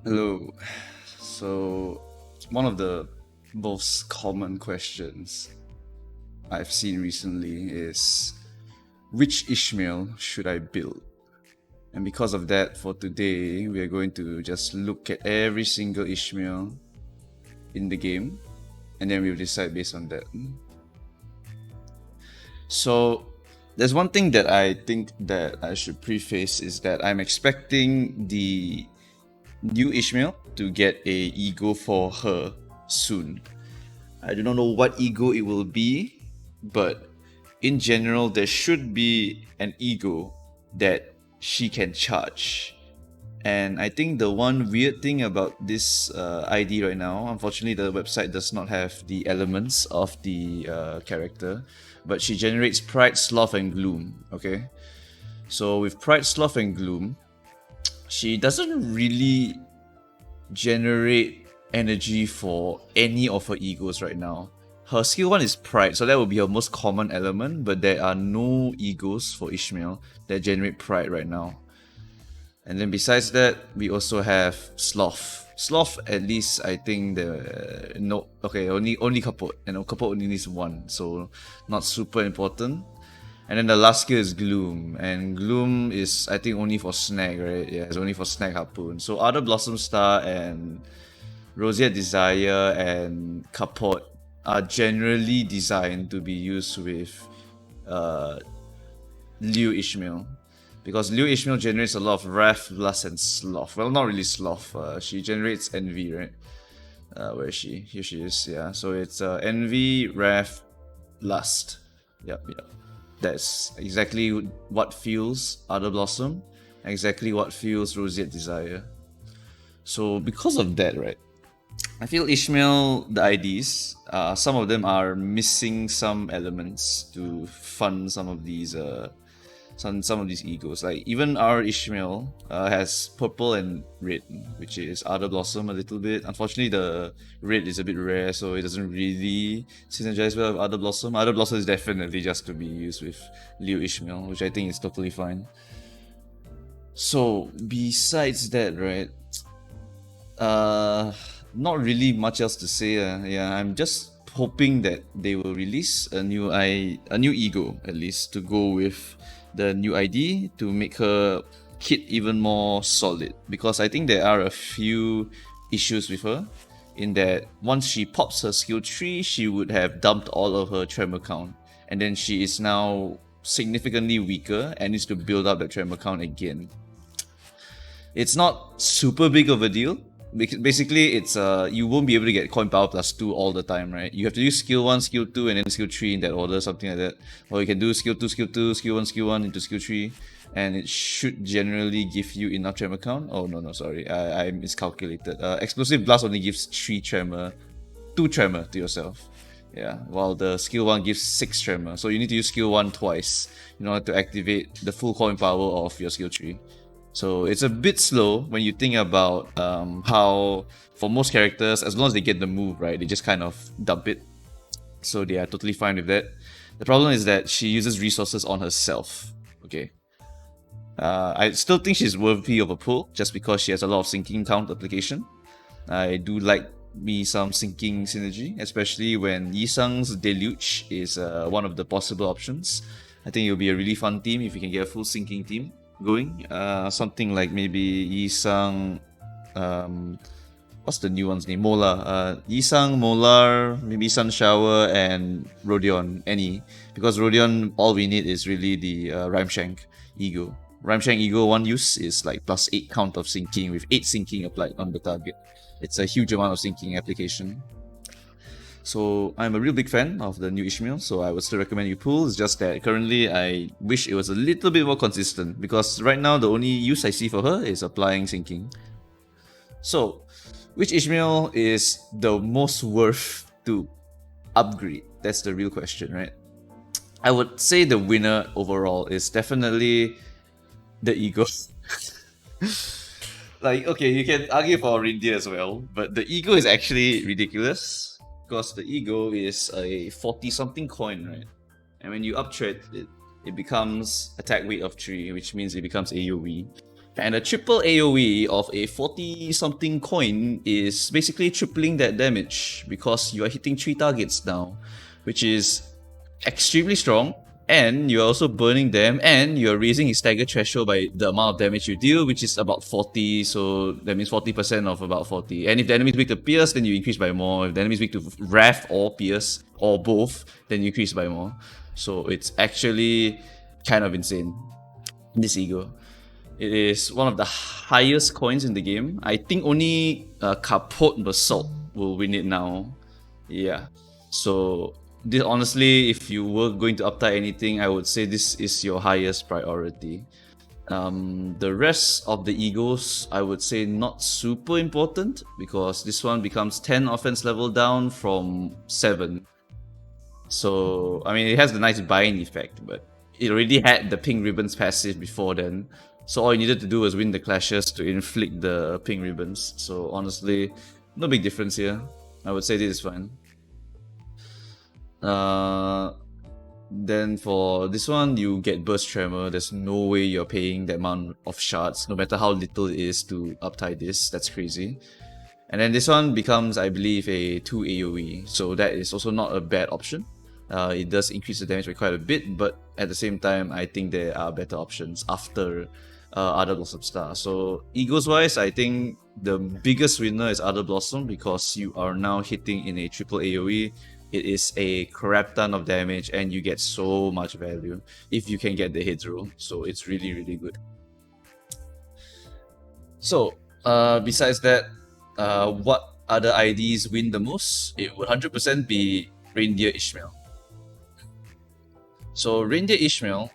Hello. So, one of the most common questions I've seen recently is which Ishmael should I build? And because of that, for today, we are going to just look at every single Ishmael in the game and then we'll decide based on that. So, there's one thing that I think that I should preface is that I'm expecting the Liu Ishmael to get a ego for her soon. I do not know what ego it will be, but in general, there should be an ego that she can charge. And I think the one weird thing about this ID right now, unfortunately, the website does not have the elements of the character, but she generates Pride, Sloth, and Gloom. Okay, so with Pride, Sloth, and Gloom, she doesn't really generate energy for any of her egos right now. Her skill 1 is Pride, so that will be her most common element, but there are no egos for Ishmael that generate Pride right now. And then besides that, we also have Sloth. Sloth, at least I think only Kaput, and Kaput only needs 1, so not super important. And then the last skill is Gloom, and Gloom is I think only for Snag, right? Yeah, it's only for Snag Harpoon. So Ardor Blossom Star and Roseate Desire and Kaput are generally designed to be used with Liu Ishmael. Because Liu Ishmael generates a lot of Wrath, Lust, and Sloth. Well, not really Sloth. She generates Envy, right? Where is she? Here she is, yeah. So it's Envy, Wrath, Lust. Yep. That's exactly what fuels Ardor Blossom, exactly what fuels Roseate Desire. So because of that, right, I feel Ishmael, the IDs, some of them are missing some elements to fund some of these egos. Like even our Ishmael has purple and red, which is Ardor Blossom a little bit. Unfortunately, the red is a bit rare, so it doesn't really synergize well with Ardor Blossom. Ardor Blossom is definitely just to be used with Liu Ishmael, which I think is totally fine. So besides that, right, not really much else to say. Yeah, I'm just hoping that they will release a new ego at least to go with the new ID to make her kit even more solid, because I think there are a few issues with her in that once she pops her skill tree, she would have dumped all of her Tremor count, and then she is now significantly weaker and needs to build up that Tremor count again. It's not super big of a deal. Basically, it's you won't be able to get coin power +2 all the time, right? You have to use skill 1, skill 2, and then skill 3 in that order, something like that. Or you can do skill 2, skill 2, skill 1 into skill 3, and it should generally give you enough Tremor count. Oh no, sorry, I miscalculated. Explosive Blast only gives 3 Tremor, 2 Tremor to yourself. Yeah, while the skill 1 gives 6 Tremor. So you need to use skill 1 twice in order to activate the full coin power of your skill tree. So it's a bit slow when you think about how, for most characters, as long as they get the move, right, they just kind of dump it. So they are totally fine with that. The problem is that she uses resources on herself. Okay. I still think she's worthy of a pull just because she has a lot of sinking count application. I do like me some sinking synergy, especially when Yisang's Deluge is one of the possible options. I think it'll be a really fun team if you can get a full sinking team going. Something like maybe Yisang, what's the new one's name? Molar. Yisang, Molar, maybe Sun Shower, and Rodion. Any. Because Rodion, all we need is really the Rhymeshank Ego. Rhymeshank Ego, one use is like +8 count of sinking with 8 sinking applied on the target. It's a huge amount of sinking application. So I'm a real big fan of the new Ishmael, so I would still recommend you pull. It's just that currently I wish it was a little bit more consistent, because right now the only use I see for her is applying sinking. So, which Ishmael is the most worth to upgrade? That's the real question, right? I would say the winner overall is definitely the Ego. Like, okay, you can argue for Reindeer as well, but the Ego is actually ridiculous. Because the Ego is a 40-something coin, right? And when you uptrade it, it becomes attack weight of 3, which means it becomes AoE. And a triple AoE of a 40 something coin is basically tripling that damage because you are hitting 3 targets now, which is extremely strong, and you're also burning them, and you're raising his stagger threshold by the amount of damage you deal, which is about 40, so that means 40% of about 40. And if the enemy is weak to Pierce, then you increase by more. If the enemy is weak to Wrath or Pierce, or both, then you increase by more. So it's actually kind of insane, this ego. It is one of the highest coins in the game. I think only Capote Basalt will win it now. Yeah. So this, honestly, if you were going to uptie anything, I would say this is your highest priority. The rest of the egos, I would say not super important because this one becomes 10 offense level down from 7. So, I mean, it has the nice bind effect, but it already had the pink ribbons passive before then. So all you needed to do was win the clashes to inflict the pink ribbons. So honestly, no big difference here. I would say this is fine. Then for this one, you get burst tremor. There's no way you're paying that amount of shards, no matter how little it is to uptie this. That's crazy. And then this one becomes, I believe, a 2 AoE. So that is also not a bad option. It does increase the damage by quite a bit, but at the same time, I think there are better options after Ardor Blossom Star. So egos wise, I think the biggest winner is Ardor Blossom because you are now hitting in a triple AoE. It is a crap ton of damage and you get so much value if you can get the hit roll. So it's really, really good. So besides that, what other IDs win the most? It would 100% be Reindeer Ishmael. So Reindeer Ishmael,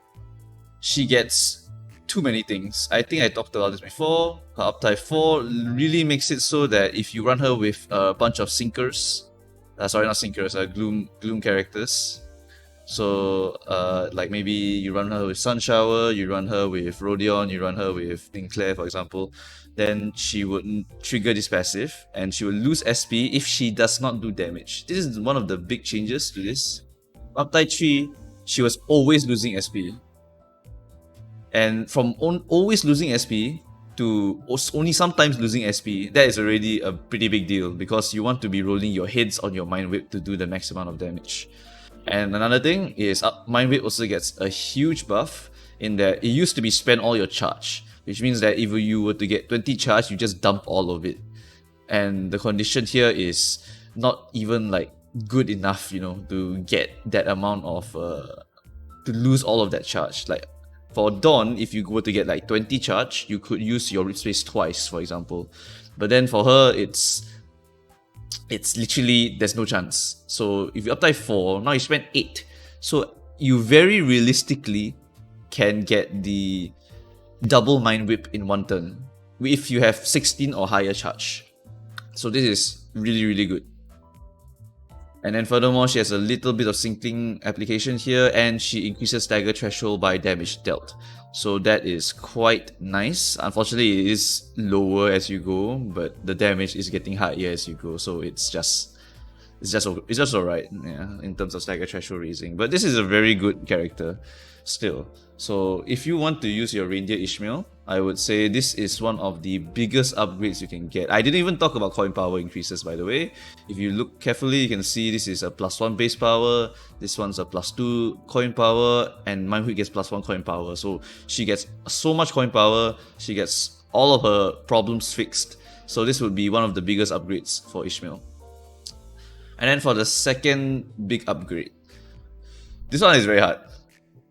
she gets too many things. I think I talked about this before. Her uptie 4 really makes it so that if you run her with a bunch of sinkers, sorry, not sinkers, gloom characters. So like maybe you run her with Sun Shower, you run her with Rodion, you run her with Sinclair, for example, then she would trigger this passive and she will lose SP if she does not do damage. This is one of the big changes to this. Uptie 3, she was always losing SP. And from always losing SP to only sometimes losing SP, that is already a pretty big deal because you want to be rolling your heads on your Mind Whip to do the max amount of damage. And another thing is Mind Whip also gets a huge buff in that it used to be spend all your charge, which means that if you were to get 20 charge, you just dump all of it. And the condition here is not even like good enough, you know, to get that amount of to lose all of that charge. Like for Dawn, if you were to get like 20 charge, you could use your Rip Space twice, for example. But then for her, it's literally, there's no chance. So if you uptie 4, now you spend 8. So you very realistically can get the double Mind Whip in one turn if you have 16 or higher charge. So this is really, really good. And then furthermore, she has a little bit of sinking application here, and she increases stagger threshold by damage dealt. So that is quite nice. Unfortunately, it is lower as you go, but the damage is getting higher as you go. So it's just alright, yeah, in terms of stagger threshold raising. But this is a very good character still. So if you want to use your Reindeer Ishmael, I would say this is one of the biggest upgrades you can get. I didn't even talk about coin power increases, by the way. If you look carefully, you can see this is a +1 base power, this one's a +2 coin power, and Mind Whip gets +1 coin power. So she gets so much coin power, she gets all of her problems fixed. So this would be one of the biggest upgrades for Ishmael. And then for the second big upgrade, this one is very hard.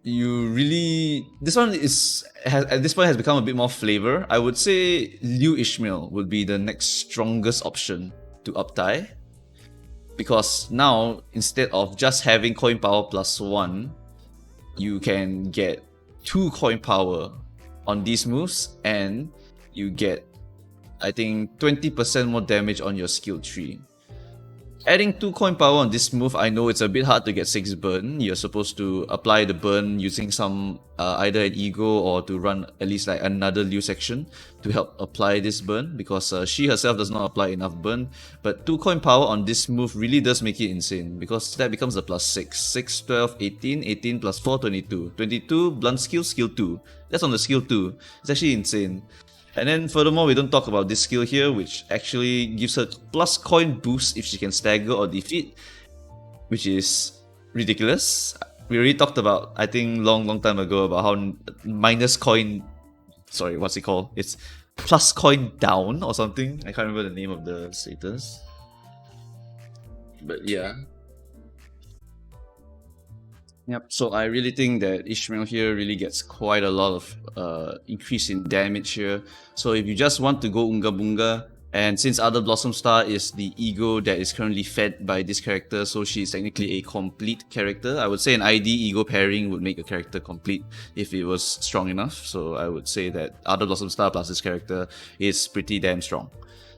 This one at this point has become a bit more flavor. I would say Liu Ishmael would be the next strongest option to uptie, because now instead of just having coin power +1, you can get 2 coin power on these moves, and you get, I think, 20% more damage on your skill tree. Adding 2 coin power on this move, I know it's a bit hard to get 6 burn. You're supposed to apply the burn using some either an ego or to run at least like another Liu section to help apply this burn, because she herself does not apply enough burn. But 2 coin power on this move really does make it insane, because that becomes a plus 6. 6, 12, 18, 18 plus 4, 22. 22, blunt skill, skill 2. That's on the skill 2. It's actually insane. And then furthermore, we don't talk about this skill here, which actually gives her plus coin boost if she can stagger or defeat, which is ridiculous. We already talked about, I think long time ago, about how minus coin, sorry, what's it called? It's plus coin down or something. I can't remember the name of the status. But yeah. Yep, so I really think that Ishmael here really gets quite a lot of increase in damage here. So if you just want to go Unga Bunga, and since Ardor Blossom Star is the ego that is currently fed by this character, so she's technically a complete character. I would say an ID ego pairing would make a character complete if it was strong enough. So I would say that Ardor Blossom Star plus this character is pretty damn strong.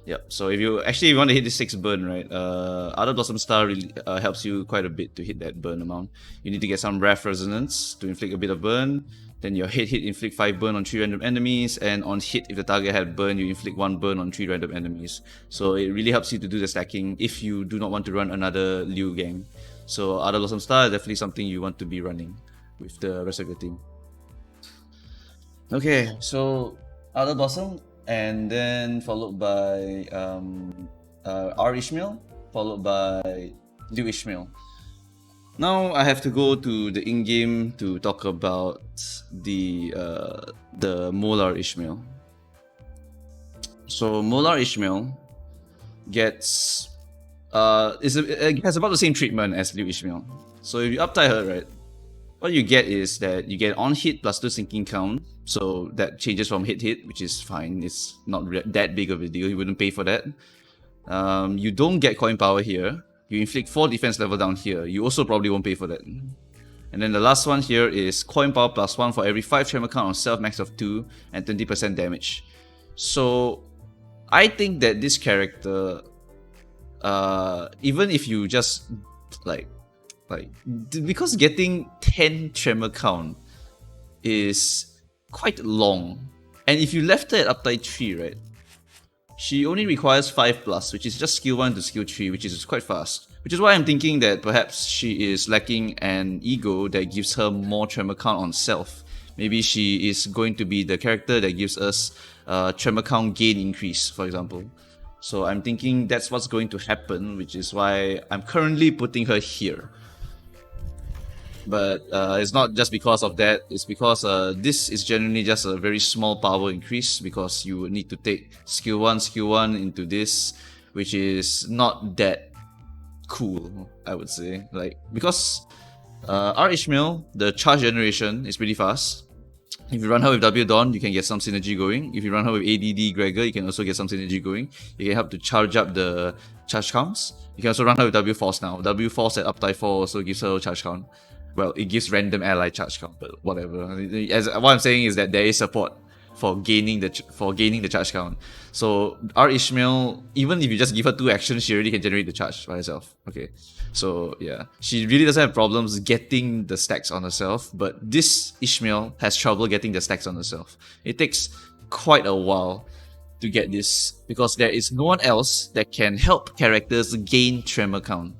Yep, so if you actually want to hit this 6 burn, right, Ardor Blossom Star really helps you quite a bit to hit that burn amount. You need to get some Wrath Resonance to inflict a bit of burn, then your hit inflict 5 burn on 3 random enemies, and on hit, if the target had burn, you inflict 1 burn on 3 random enemies. So it really helps you to do the stacking if you do not want to run another Liu gang. So Ardor Blossom Star is definitely something you want to be running with the rest of your team. Okay, so Ardor Blossom, and then followed by Ishmael, followed by Liu Ishmael. Now I have to go to the in-game to talk about the Molar Ishmael. So Molar Ishmael gets has about the same treatment as Liu Ishmael. So if you uptie her, right, what you get is that you get on hit plus 2 sinking count. So that changes from hit, which is fine. It's not that big of a deal. You wouldn't pay for that. You don't get coin power here. You inflict 4 defense level down here. You also probably won't pay for that. And then the last one here is coin power plus 1 for every 5 tremor count on self, max of 2, and 20% damage. So I think that this character, even if you just because getting 10 tremor count is quite long, and if you left her at uptie 3, right, she only requires 5+, which is just skill 1 to skill 3, which is quite fast. Which is why I'm thinking that perhaps she is lacking an ego that gives her more tremor count on self. Maybe she is going to be the character that gives us tremor count gain increase, for example. So I'm thinking that's what's going to happen, which is why I'm currently putting her here. But it's not just because of that, it's because this is generally just a very small power increase, because you would need to take skill 1 into this, which is not that cool, I would say. Like, because Ishmael, the charge generation is pretty fast. If you run her with W Dawn, you can get some synergy going. If you run her with ADD Gregor, you can also get some synergy going. You can help to charge up the charge counts. You can also run her with W Force now. W Force at uptie 4 also gives her charge count. Well, it gives random ally charge count, but whatever. As what I'm saying is that there is support for gaining the charge count. So Ishmael, even if you just give her 2 actions, she already can generate the charge by herself. Okay, so yeah, she really doesn't have problems getting the stacks on herself, but this Ishmael has trouble getting the stacks on herself. It takes quite a while to get this, because there is no one else that can help characters gain tremor count.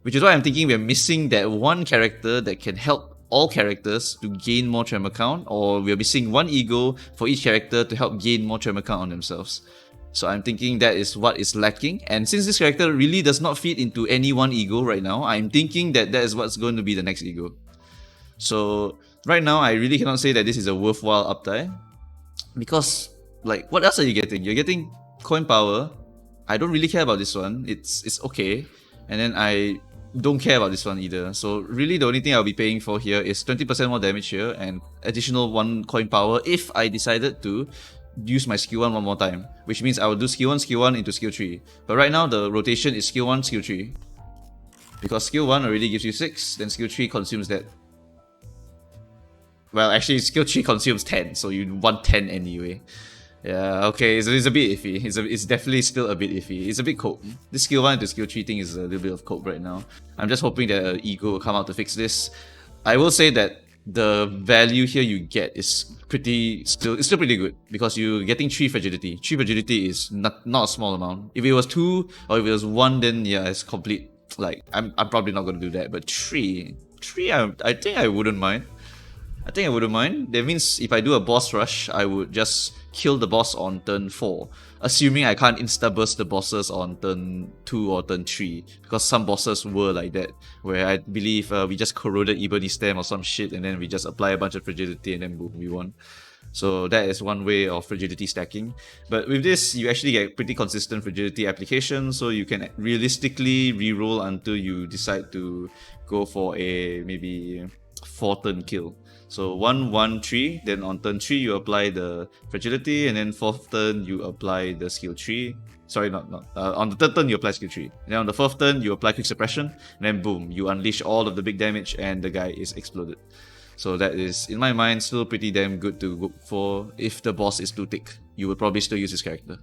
Which is why I'm thinking we're missing that one character that can help all characters to gain more tremor count, or we're missing one ego for each character to help gain more tremor count on themselves. So I'm thinking that is what is lacking, and since this character really does not fit into any one ego right now, I'm thinking that that is what's going to be the next ego. So right now I really cannot say that this is a worthwhile uptie, because like, what else are you getting? You're getting coin power. I don't really care about this one. It's okay. And then I don't care about this one either. So really the only thing I'll be paying for here is 20% more damage here and additional 1 coin power if I decided to use my skill 1 more time, which means I will do skill 1 into skill 3. But right now the rotation is skill 1, skill 3. Because skill 1 already gives you 6, then skill 3 consumes that. Well, actually skill 3 consumes 10, so you want 10 anyway. Yeah, okay, it's a bit iffy. It's definitely still a bit iffy. It's a bit cope. This skill 1 to skill 3 thing is a little bit of cope right now. I'm just hoping that Ego will come out to fix this. I will say that the value here you get is still pretty good because you're getting 3 fragility. 3 fragility is not a small amount. If it was 2 or if it was 1, then yeah, it's complete. Like I'm probably not gonna do that, but 3, I think I wouldn't mind. That means if I do a boss rush, I would just kill the boss on turn 4. Assuming I can't insta-burst the bosses on turn 2 or turn 3. Because some bosses were like that. Where I believe we just corroded Ebony Stem or some shit and then we just apply a bunch of fragility and then boom, we won. So that is one way of fragility stacking. But with this, you actually get pretty consistent fragility application, so you can realistically reroll until you decide to go for a maybe 4-turn kill. So 1, 1, 3, then on turn 3 you apply the fragility, and then 4th turn you apply the skill 3. Sorry, not. On the 3rd turn you apply skill 3. And then on the 4th turn you apply quick suppression, and then boom, you unleash all of the big damage and the guy is exploded. So that is, in my mind, still pretty damn good to go for. If the boss is too thick, you would probably still use this character.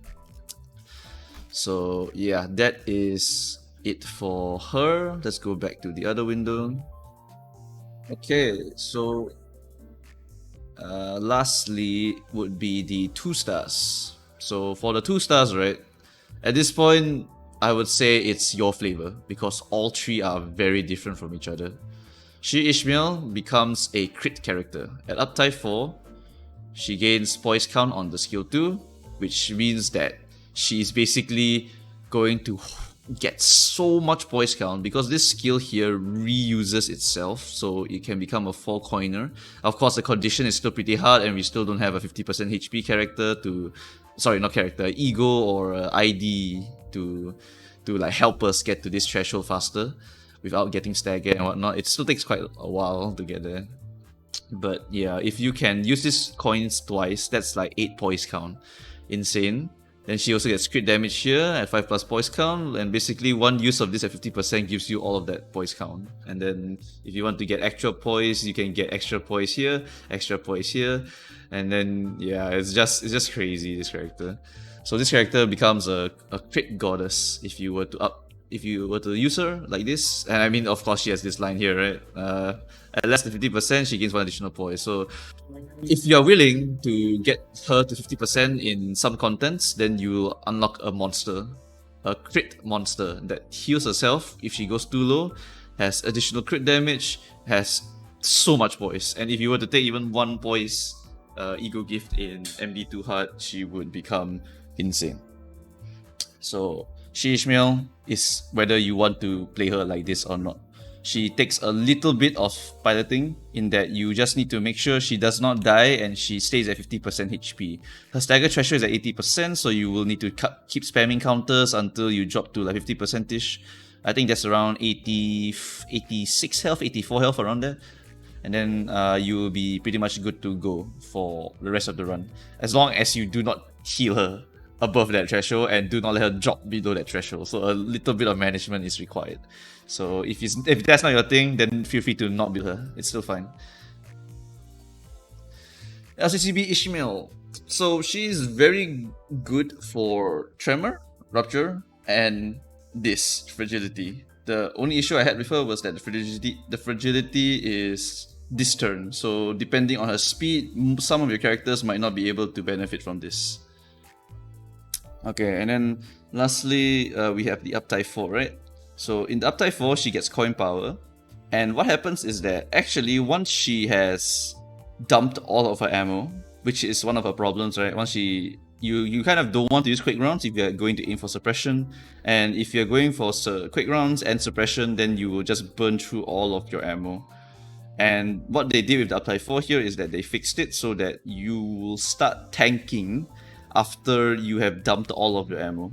So yeah, that is it for her. Let's go back to the other window. Okay, so lastly would be the 2 stars. So for the 2 stars, right, at this point I would say it's your flavor because all 3 are very different from each other. Shi Ishmael becomes a crit character. At uptie 4, she gains poise count on the skill 2, which means that she is basically going to get so much poise count because this skill here reuses itself, so it can become a 4 coiner. Of course, the condition is still pretty hard and we still don't have a 50% HP character to, sorry, not character, ego or ID to like help us get to this threshold faster without getting staggered and whatnot. It still takes quite a while to get there. But yeah, if you can use this coins twice, that's like 8 poise count. Insane. Then she also gets crit damage here at 5 plus poise count, and basically one use of this at 50% gives you all of that poise count. And then if you want to get extra poise, you can get extra poise here, and then yeah, it's just crazy, this character. So this character becomes a crit goddess if you were to use her like this. And I mean, of course, she has this line here, right? At less than 50%, she gains 1 additional poise. So if you are willing to get her to 50% in some contents, then you will unlock a monster, a crit monster that heals herself if she goes too low, has additional crit damage, has so much poise. And if you were to take even 1 poise ego gift in MD2 hard, she would become insane. So Shi Ishmael is whether you want to play her like this or not. She takes a little bit of piloting in that you just need to make sure she does not die and she stays at 50% HP. Her stagger threshold is at 80%, so you will need to keep spamming counters until you drop to like 50%ish. I think that's around 86 health, 84 health, around there. And then you will be pretty much good to go for the rest of the run. As long as you do not heal her above that threshold and do not let her drop below that threshold. So a little bit of management is required. So if that's not your thing, then feel free to not build her. It's still fine. LCCB Ishmael. So she is very good for Tremor, Rupture, and this fragility. The only issue I had with her was that the fragility is this turn. So depending on her speed, some of your characters might not be able to benefit from this. Okay, and then lastly, we have the uptie 4, right? So in the uptie 4, she gets coin power. And what happens is that actually once she has dumped all of her ammo, which is one of her problems, right? Once you kind of don't want to use quick rounds if you're going to aim for suppression. And if you're going for quick rounds and suppression, then you will just burn through all of your ammo. And what they did with the uptie 4 here is that they fixed it so that you will start tanking after you have dumped all of your ammo.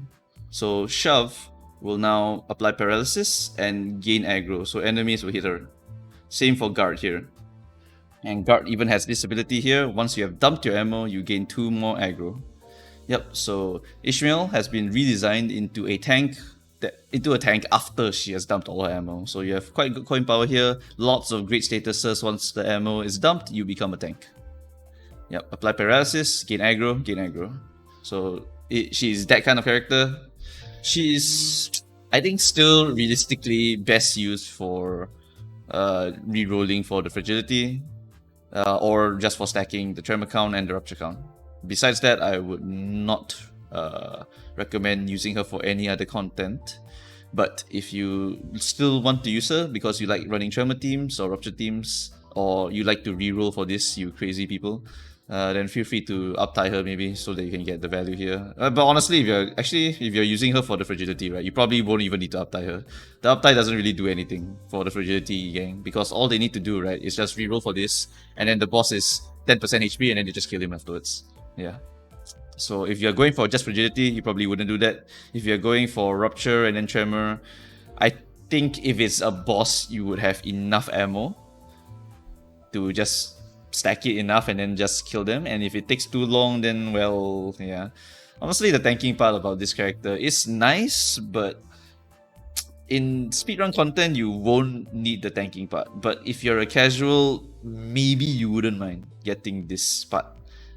So Shove will now apply paralysis and gain aggro, so enemies will hit her. Same for Guard here. And Guard even has this ability here. Once you have dumped your ammo, you gain 2 more aggro. Yep, so Ishmael has been redesigned into a tank after she has dumped all her ammo. So you have quite good coin power here, lots of great statuses. Once the ammo is dumped, you become a tank. Yep, apply paralysis, gain aggro, gain aggro. So she's that kind of character. She's, I think, still realistically best used for re-rolling for the fragility, or just for stacking the Tremor count and the Rupture count. Besides that, I would not recommend using her for any other content. But if you still want to use her because you like running Tremor teams or Rupture teams, or you like to reroll for this, you crazy people, then feel free to uptie her maybe so that you can get the value here. But honestly, if you're using her for the fragility, right, you probably won't even need to uptie her. The uptie doesn't really do anything for the fragility gang because all they need to do, right, is just reroll for this, and then the boss is 10% HP, and then they just kill him afterwards. Yeah. So if you're going for just fragility, you probably wouldn't do that. If you're going for Rupture and then Tremor, I think if it's a boss, you would have enough ammo to just stack it enough and then just kill them. And if it takes too long, then well, yeah. Honestly, the tanking part about this character is nice, but in speedrun content, you won't need the tanking part. But if you're a casual, maybe you wouldn't mind getting this part.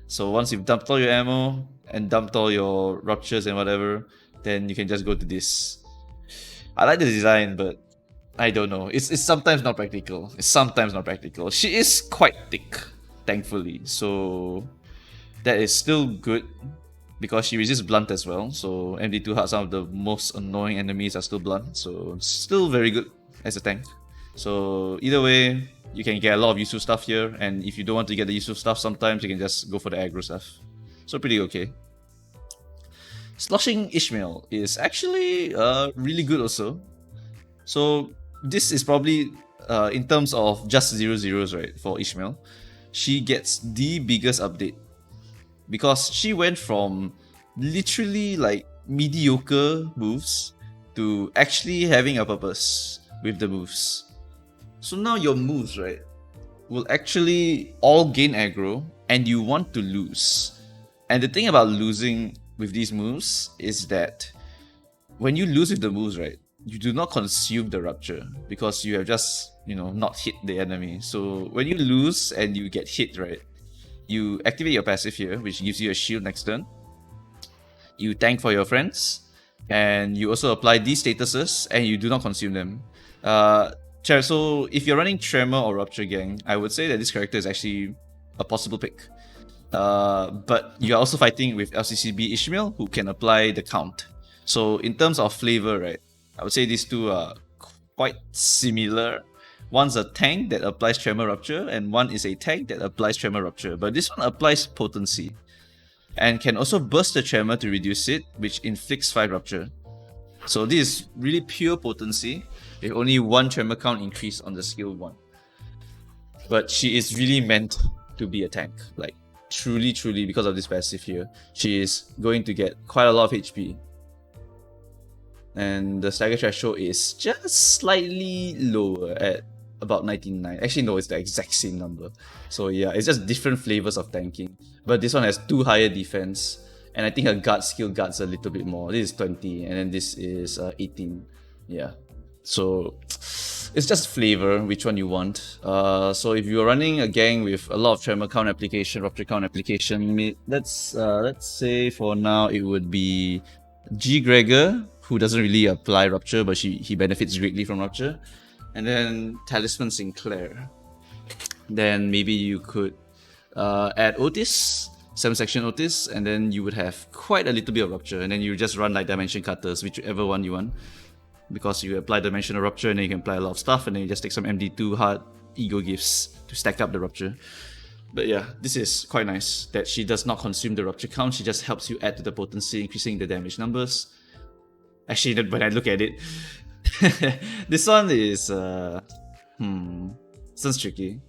So once you've dumped all your ammo and dumped all your ruptures and whatever, then you can just go to this. I like the design, but I don't know. It's sometimes not practical. It's sometimes not practical. She is quite thick, thankfully. So that is still good because she resists blunt as well. So MD2 heart, some of the most annoying enemies are still blunt. So still very good as a tank. So either way, you can get a lot of useful stuff here. And if you don't want to get the useful stuff, sometimes you can just go for the aggro stuff. So pretty okay. Sloshing Ishmael is actually really good also. So this is probably, in terms of just 0-0s, right, for Ishmael, she gets the biggest update. Because she went from literally like mediocre moves to actually having a purpose with the moves. So now your moves, right, will actually all gain aggro and you want to lose. And the thing about losing with these moves is that when you lose with the moves, right, you do not consume the rupture because you have just, not hit the enemy. So when you lose and you get hit, right, you activate your passive here, which gives you a shield next turn. You tank for your friends, and you also apply these statuses, and you do not consume them. So if you're running Tremor or Rupture gang, I would say that this character is actually a possible pick. But you're also fighting with LCCB Ishmael, who can apply the count. So in terms of flavor, right, I would say these two are quite similar. One's a tank that applies Tremor Rupture, and one is a tank that applies Tremor Rupture. But this one applies potency, and can also burst the Tremor to reduce it, which inflicts 5 Rupture. So this is really pure potency, with only 1 Tremor count increase on the skill 1. But she is really meant to be a tank. Like, truly, because of this passive here, she is going to get quite a lot of HP. And the stagger threshold is just slightly lower at about 99. Actually, no, it's the exact same number. So yeah, it's just different flavors of tanking. But this one has 2 higher defense, and I think her guard skill guards a little bit more. This is 20, and then this is 18. Yeah. So it's just flavor, which one you want. So if you're running a gang with a lot of Tremor count application, Rupture count application, let's say for now it would be G. Gregor, who doesn't really apply Rupture, but he benefits greatly from Rupture. And then Talisman Sinclair. Then maybe you could add Otis, 7 section Otis, and then you would have quite a little bit of Rupture. And then you just run like Dimension Cutters, whichever one you want. Because you apply Dimensional Rupture, and then you can apply a lot of stuff, and then you just take some MD2 hard ego gifts to stack up the Rupture. But yeah, this is quite nice that she does not consume the Rupture count. She just helps you add to the potency, increasing the damage numbers. Actually, when I look at it, this one is this one's tricky.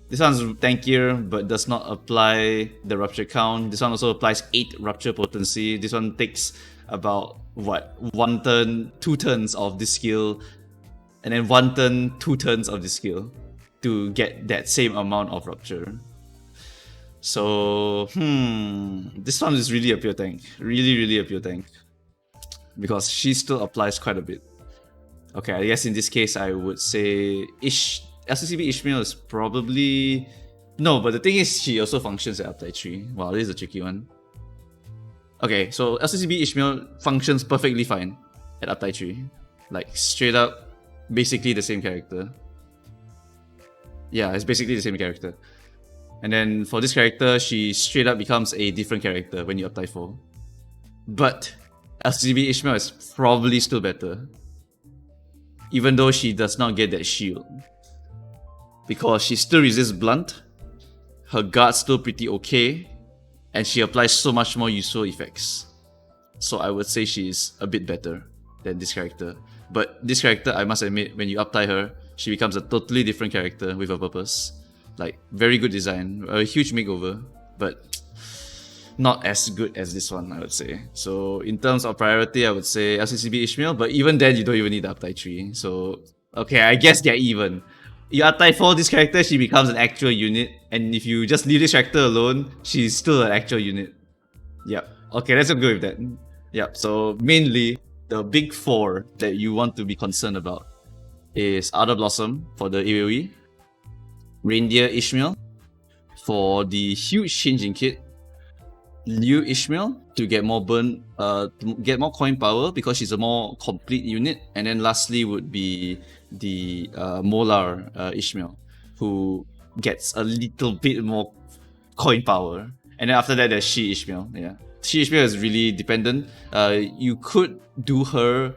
This one's tankier but does not apply the Rupture count. This one also applies 8 Rupture potency. This one takes about 1 turn, 2 turns of this skill, and then 1 turn, 2 turns of this skill to get that same amount of Rupture. So this one is really a pure tank. Really a pure tank. Because she still applies quite a bit. Okay, I guess in this case I would say LCCB Ishmael is probably... No, but the thing is she also functions at uptie 3. Wow, this is a tricky one. Okay, so LCCB Ishmael functions perfectly fine at uptie 3. Like, straight up, basically the same character. Yeah, it's basically the same character. And then for this character, she straight up becomes a different character when you uptie 4. But LCCB Ishmael is probably still better. Even though she does not get that shield. Because she still resists blunt, her guard's still pretty okay, and she applies so much more useful effects. So I would say she's a bit better than this character. But this character, I must admit, when you uptie her, she becomes a totally different character with a purpose. Like, very good design, a huge makeover, but not as good as this one, I would say. So in terms of priority, I would say LCCB Ishmael, but even then, you don't even need the uptie 3. So, okay, I guess they're even. You uptie 4 this character, she becomes an actual unit, and if you just leave this character alone, she's still an actual unit. Yep. Okay, let's go with that. Yep, so mainly, the big 4 that you want to be concerned about is Ardor Blossom for the AoE, Reindeer Ishmael for the huge changing kit, Liu Ishmael to get more burn, to get more coin power because she's a more complete unit, and then lastly would be the Molar Ishmael, who gets a little bit more coin power, and then after that there's Shi Ishmael. Yeah, Shi Ishmael is really dependent. You could do her.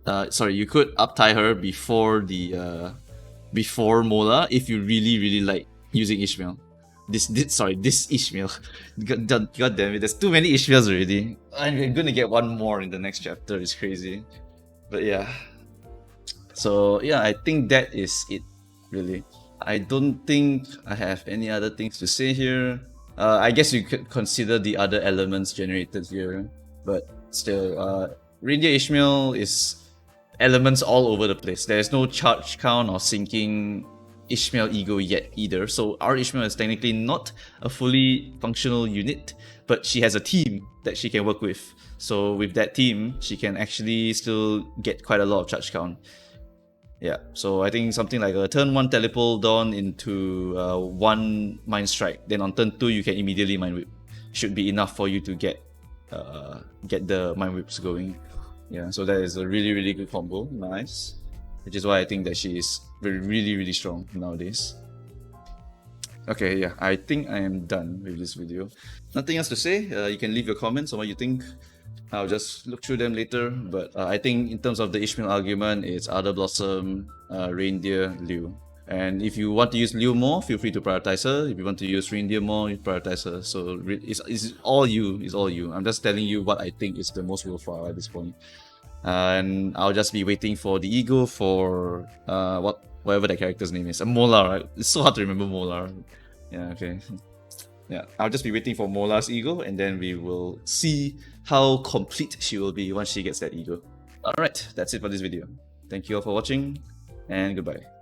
You could uptie her before the before Molar if you really like using Ishmael. This Ishmael. God damn it, there's too many Ishmaels already. I'm gonna get one more in the next chapter, it's crazy. But yeah. So yeah, I think that is it, really. I don't think I have any other things to say here. I guess you could consider the other elements generated here. But still, Reindeer Ishmael is elements all over the place. There's no charge count or sinking Ishmael ego yet either, so our Ishmael is technically not a fully functional unit, but she has a team that she can work with. So with that team, she can actually still get quite a lot of charge count. Yeah, so I think something like a turn 1 teleport Dawn into 1 Mind Strike, then on turn 2 you can immediately Mind Whip. Should be enough for you to get the Mind Whips going. Yeah, so that is a really good combo. Nice. Which is why I think that she is really strong nowadays. Okay, yeah, I think I am done with this video. Nothing else to say. You can leave your comments on what you think. I'll just look through them later. But I think in terms of the Ishmael argument, it's Ardor Blossom, Reindeer, Liu. And if you want to use Liu more, feel free to prioritize her. If you want to use Reindeer more, you prioritize her. So it's all you. It's all you. I'm just telling you what I think is the most worthwhile at this point. And I'll just be waiting for the ego for whatever that character's name is. Molar, right? It's so hard to remember Molar. Yeah, okay. Yeah, I'll just be waiting for Molar's ego, and then we will see how complete she will be once she gets that ego. Alright, that's it for this video. Thank you all for watching, and goodbye.